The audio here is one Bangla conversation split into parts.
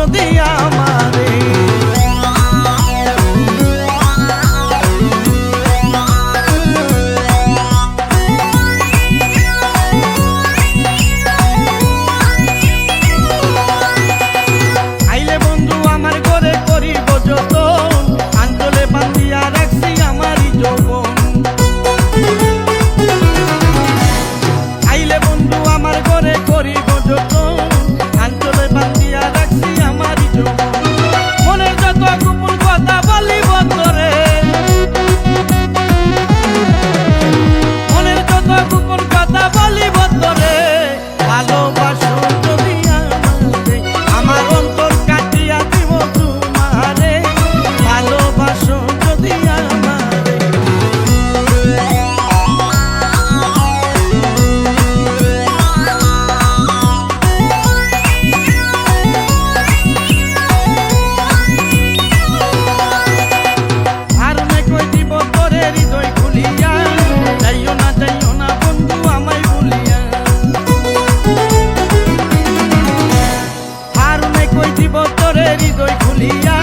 যদি আমারে আইলে বন্ধু আমার ঘরে করিব যতন আঞ্চলে বান্ধিয়া রাখছি আমারই যৌবন আইলে বন্ধু আমার ঘরে করিব যতন আঞ্চলে বান্ধিয়া রাখছি আমারই যৌবন মনের যত গোপন কথা বলিব তোরে মনের যত গোপন কথা বলিব তোরে ভালোবাসো যদি আমারে আমার অন্তর কাটিয়া দিব তোমারে ভালোবাসো যদি আমারে আর মে কই দিব তোরে হৃদয় খুলিয়া যাইও না বন্ধু আমায় ভুলিয়া আর মে কই দিব তোরে হৃদয় খুলিয়া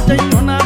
যাইও না